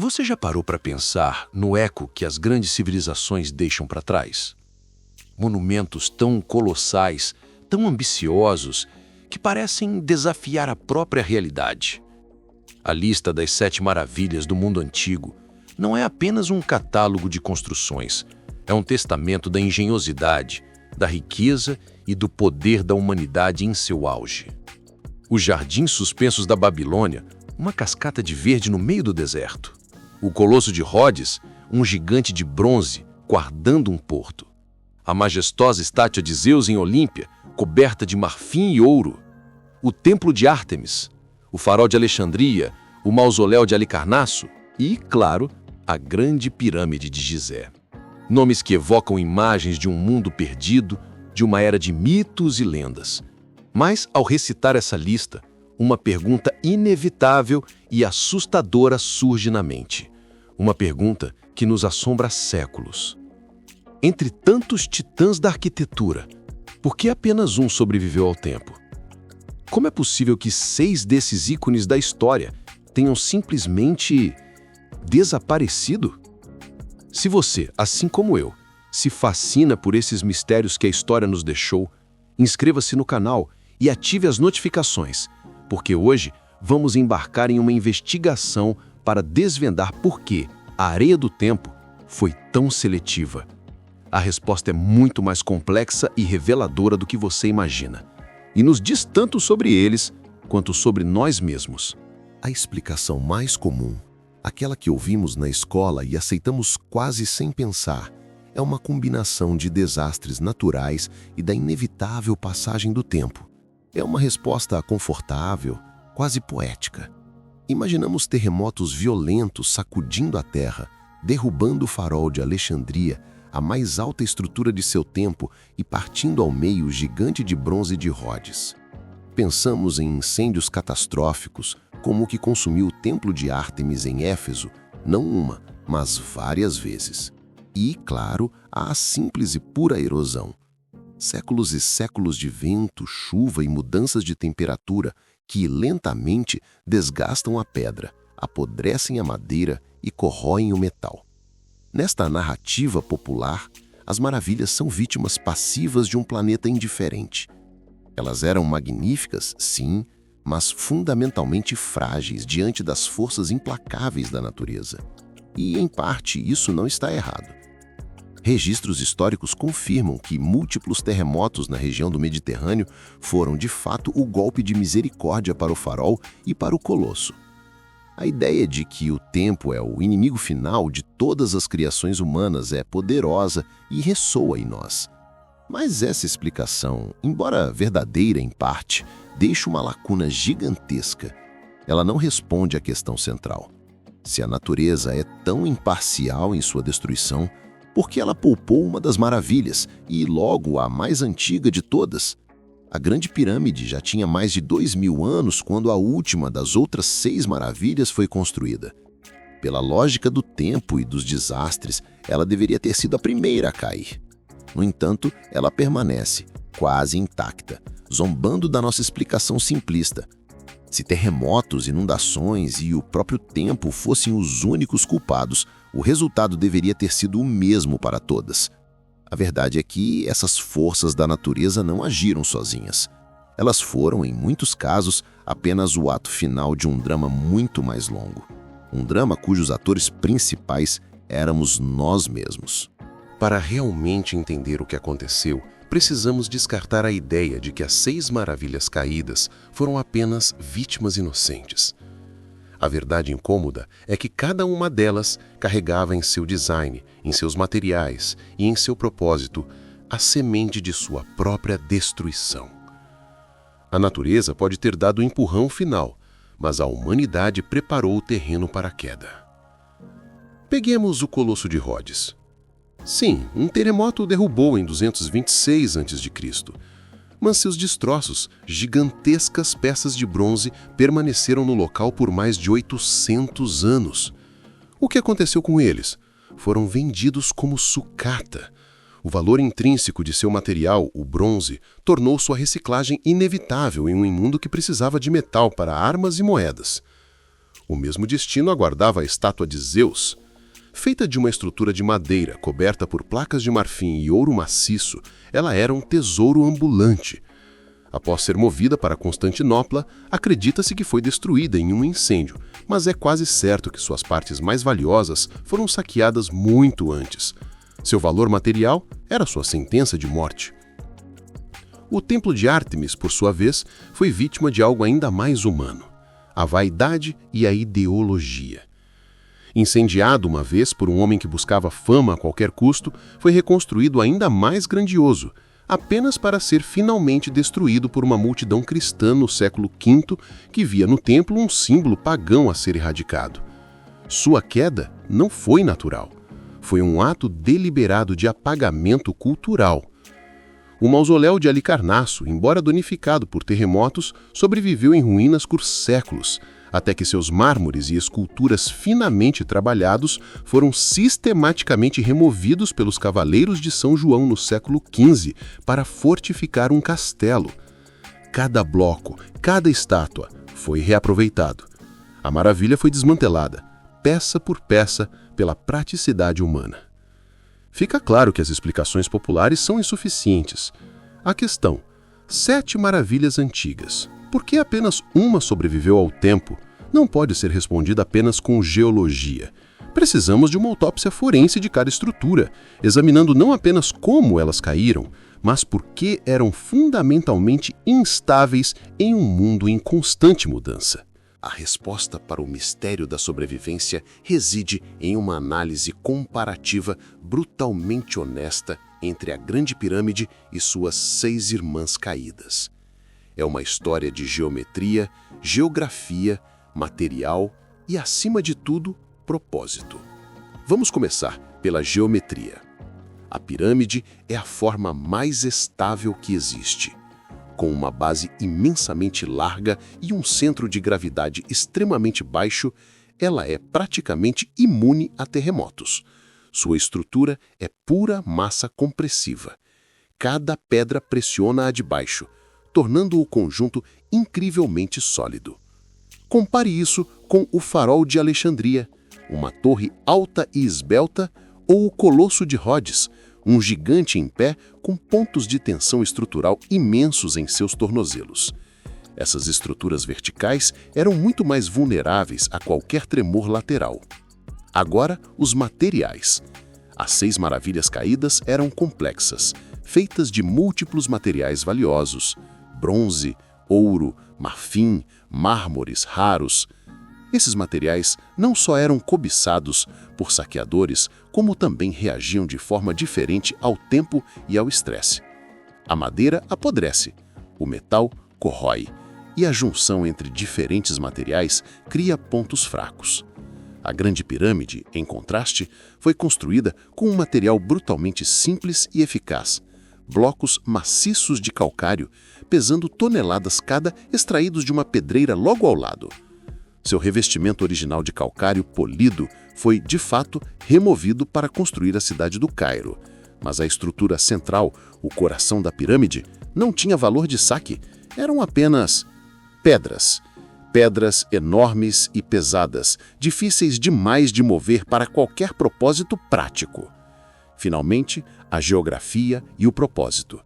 Você já parou para pensar no eco que as grandes civilizações deixam para trás? Monumentos tão colossais, tão ambiciosos, que parecem desafiar a própria realidade. A lista das 7 maravilhas do mundo antigo não é apenas um catálogo de construções, é um testamento da engenhosidade, da riqueza e do poder da humanidade em seu auge. Os jardins suspensos da Babilônia, uma cascata de verde no meio do deserto. O Colosso de Rhodes, um gigante de bronze guardando um porto. A majestosa estátua de Zeus em Olímpia, coberta de marfim e ouro. O Templo de Ártemis, o Farol de Alexandria, o Mausoléu de Alicarnasso e, claro, a Grande Pirâmide de Gizé. Nomes que evocam imagens de um mundo perdido, de uma era de mitos e lendas. Mas, ao recitar essa lista, uma pergunta inevitável e assustadora surge na mente. Uma pergunta que nos assombra há séculos. Entre tantos titãs da arquitetura, por que apenas um sobreviveu ao tempo? Como é possível que 6 desses ícones da história tenham simplesmente desaparecido? Se você, assim como eu, se fascina por esses mistérios que a história nos deixou, inscreva-se no canal e ative as notificações, porque hoje vamos embarcar em uma investigação para desvendar por que a areia do tempo foi tão seletiva. A resposta é muito mais complexa e reveladora do que você imagina, e nos diz tanto sobre eles quanto sobre nós mesmos. A explicação mais comum, aquela que ouvimos na escola e aceitamos quase sem pensar, é uma combinação de desastres naturais e da inevitável passagem do tempo. É uma resposta confortável, quase poética. Imaginamos terremotos violentos sacudindo a Terra, derrubando o Farol de Alexandria, a mais alta estrutura de seu tempo, e partindo ao meio o gigante de bronze de Rhodes. Pensamos em incêndios catastróficos, como o que consumiu o Templo de Ártemis em Éfeso, não uma, mas várias vezes. E, claro, a simples e pura erosão. Séculos e séculos de vento, chuva e mudanças de temperatura que lentamente desgastam a pedra, apodrecem a madeira e corroem o metal. Nesta narrativa popular, as maravilhas são vítimas passivas de um planeta indiferente. Elas eram magníficas, sim, mas fundamentalmente frágeis diante das forças implacáveis da natureza. E, em parte, isso não está errado. Registros históricos confirmam que múltiplos terremotos na região do Mediterrâneo foram, de fato, o golpe de misericórdia para o Farol e para o Colosso. A ideia de que o tempo é o inimigo final de todas as criações humanas é poderosa e ressoa em nós. Mas essa explicação, embora verdadeira em parte, deixa uma lacuna gigantesca. Ela não responde à questão central. Se a natureza é tão imparcial em sua destruição, por que ela poupou uma das maravilhas e, logo, a mais antiga de todas? A Grande Pirâmide já tinha mais de 2000 anos quando a última das outras 6 maravilhas foi construída. Pela lógica do tempo e dos desastres, ela deveria ter sido a primeira a cair. No entanto, ela permanece, quase intacta, zombando da nossa explicação simplista. Se terremotos, inundações e o próprio tempo fossem os únicos culpados, o resultado deveria ter sido o mesmo para todas. A verdade é que essas forças da natureza não agiram sozinhas. Elas foram, em muitos casos, apenas o ato final de um drama muito mais longo. Um drama cujos atores principais éramos nós mesmos. Para realmente entender o que aconteceu, precisamos descartar a ideia de que as 6 maravilhas caídas foram apenas vítimas inocentes. A verdade incômoda é que cada uma delas carregava em seu design, em seus materiais e em seu propósito a semente de sua própria destruição. A natureza pode ter dado o empurrão final, mas a humanidade preparou o terreno para a queda. Peguemos o Colosso de Rhodes. Sim, um terremoto o derrubou em 226 a.C., mas seus destroços, gigantescas peças de bronze, permaneceram no local por mais de 800 anos. O que aconteceu com eles? Foram vendidos como sucata. O valor intrínseco de seu material, o bronze, tornou sua reciclagem inevitável em um mundo que precisava de metal para armas e moedas. O mesmo destino aguardava a estátua de Zeus. Feita de uma estrutura de madeira coberta por placas de marfim e ouro maciço, ela era um tesouro ambulante. Após ser movida para Constantinopla, acredita-se que foi destruída em um incêndio, mas é quase certo que suas partes mais valiosas foram saqueadas muito antes. Seu valor material era sua sentença de morte. O templo de Ártemis, por sua vez, foi vítima de algo ainda mais humano: a vaidade e a ideologia. Incendiado uma vez por um homem que buscava fama a qualquer custo, foi reconstruído ainda mais grandioso, apenas para ser finalmente destruído por uma multidão cristã no século V que via no templo um símbolo pagão a ser erradicado. Sua queda não foi natural. Foi um ato deliberado de apagamento cultural. O mausoléu de Halicarnasso, embora danificado por terremotos, sobreviveu em ruínas por séculos, até que seus mármores e esculturas finamente trabalhados foram sistematicamente removidos pelos cavaleiros de São João no século XV para fortificar um castelo. Cada bloco, cada estátua foi reaproveitado. A maravilha foi desmantelada, peça por peça, pela praticidade humana. Fica claro que as explicações populares são insuficientes. A questão: 7 maravilhas antigas. Por que apenas uma sobreviveu ao tempo? Não pode ser respondida apenas com geologia. Precisamos de uma autópsia forense de cada estrutura, examinando não apenas como elas caíram, mas por que eram fundamentalmente instáveis em um mundo em constante mudança. A resposta para o mistério da sobrevivência reside em uma análise comparativa brutalmente honesta entre a Grande Pirâmide e suas 6 irmãs caídas. É uma história de geometria, geografia, material e, acima de tudo, propósito. Vamos começar pela geometria. A pirâmide é a forma mais estável que existe. Com uma base imensamente larga e um centro de gravidade extremamente baixo, ela é praticamente imune a terremotos. Sua estrutura é pura massa compressiva. Cada pedra pressiona a de baixo, tornando o conjunto incrivelmente sólido. Compare isso com o Farol de Alexandria, uma torre alta e esbelta, ou o Colosso de Rhodes, um gigante em pé com pontos de tensão estrutural imensos em seus tornozelos. Essas estruturas verticais eram muito mais vulneráveis a qualquer tremor lateral. Agora, os materiais. As 6 maravilhas caídas eram complexas, feitas de múltiplos materiais valiosos: bronze, ouro, marfim, mármores raros. Esses materiais não só eram cobiçados por saqueadores, como também reagiam de forma diferente ao tempo e ao estresse. A madeira apodrece, o metal corrói, e a junção entre diferentes materiais cria pontos fracos. A Grande Pirâmide, em contraste, foi construída com um material brutalmente simples e eficaz: blocos maciços de calcário, pesando toneladas cada, extraídos de uma pedreira logo ao lado. Seu revestimento original de calcário polido foi, de fato, removido para construir a cidade do Cairo. Mas a estrutura central, o coração da pirâmide, não tinha valor de saque. Eram apenas pedras. Pedras enormes e pesadas, difíceis demais de mover para qualquer propósito prático. Finalmente, a geografia e o propósito.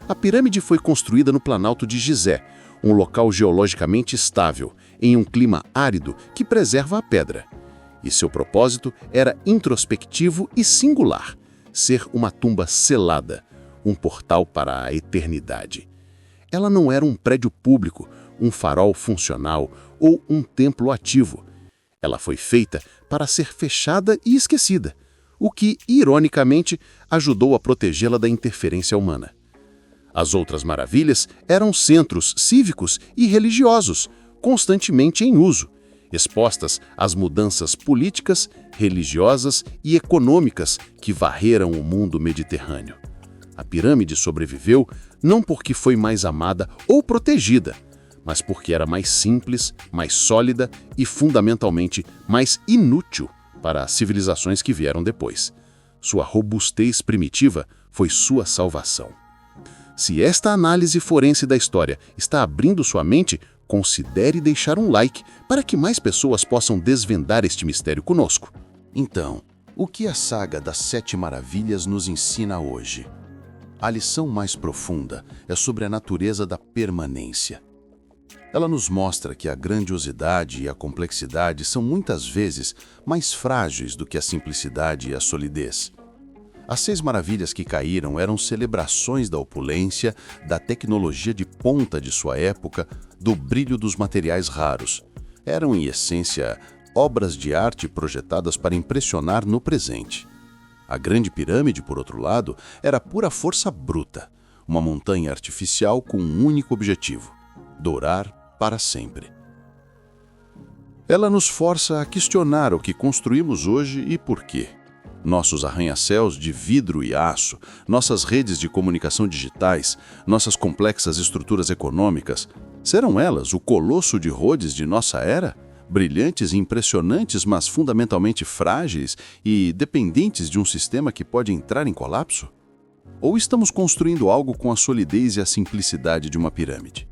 A pirâmide foi construída no Planalto de Gizé, um local geologicamente estável, em um clima árido que preserva a pedra. E seu propósito era introspectivo e singular: ser uma tumba selada, um portal para a eternidade. Ela não era um prédio público, um farol funcional ou um templo ativo. Ela foi feita para ser fechada e esquecida, o que, ironicamente, ajudou a protegê-la da interferência humana. As outras maravilhas eram centros cívicos e religiosos, constantemente em uso, expostas às mudanças políticas, religiosas e econômicas que varreram o mundo mediterrâneo. A pirâmide sobreviveu não porque foi mais amada ou protegida, mas porque era mais simples, mais sólida e, fundamentalmente, mais inútil para as civilizações que vieram depois. Sua robustez primitiva foi sua salvação. Se esta análise forense da história está abrindo sua mente, considere deixar um like para que mais pessoas possam desvendar este mistério conosco. Então, o que a saga das Sete Maravilhas nos ensina hoje? A lição mais profunda é sobre a natureza da permanência. Ela nos mostra que a grandiosidade e a complexidade são muitas vezes mais frágeis do que a simplicidade e a solidez. As 6 maravilhas que caíram eram celebrações da opulência, da tecnologia de ponta de sua época, do brilho dos materiais raros. Eram, em essência, obras de arte projetadas para impressionar no presente. A Grande Pirâmide, por outro lado, era pura força bruta, uma montanha artificial com um único objetivo: dourar para sempre. Ela nos força a questionar o que construímos hoje e por quê. Nossos arranha-céus de vidro e aço, nossas redes de comunicação digitais, nossas complexas estruturas econômicas, serão elas o colosso de Rhodes de nossa era? Brilhantes e impressionantes, mas fundamentalmente frágeis e dependentes de um sistema que pode entrar em colapso? Ou estamos construindo algo com a solidez e a simplicidade de uma pirâmide?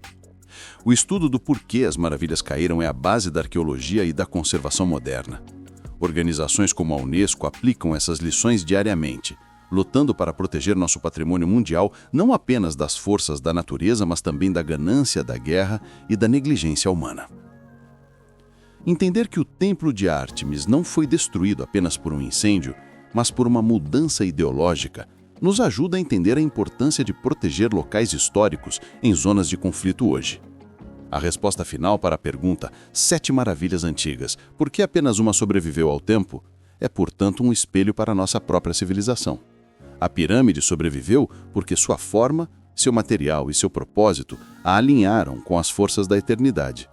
O estudo do porquê as maravilhas caíram é a base da arqueologia e da conservação moderna. Organizações como a Unesco aplicam essas lições diariamente, lutando para proteger nosso patrimônio mundial não apenas das forças da natureza, mas também da ganância, da guerra e da negligência humana. Entender que o Templo de Ártemis não foi destruído apenas por um incêndio, mas por uma mudança ideológica, nos ajuda a entender a importância de proteger locais históricos em zonas de conflito hoje. A resposta final para a pergunta 7 maravilhas antigas, por que apenas uma sobreviveu ao tempo, é, portanto, um espelho para a nossa própria civilização. A pirâmide sobreviveu porque sua forma, seu material e seu propósito a alinharam com as forças da eternidade,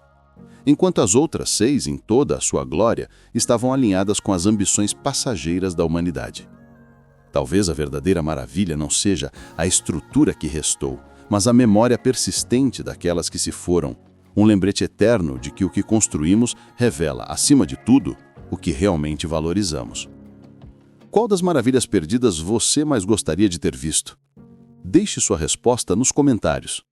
enquanto as outras 6, em toda a sua glória, estavam alinhadas com as ambições passageiras da humanidade. Talvez a verdadeira maravilha não seja a estrutura que restou, mas a memória persistente daquelas que se foram, um lembrete eterno de que o que construímos revela, acima de tudo, o que realmente valorizamos. Qual das maravilhas perdidas você mais gostaria de ter visto? Deixe sua resposta nos comentários.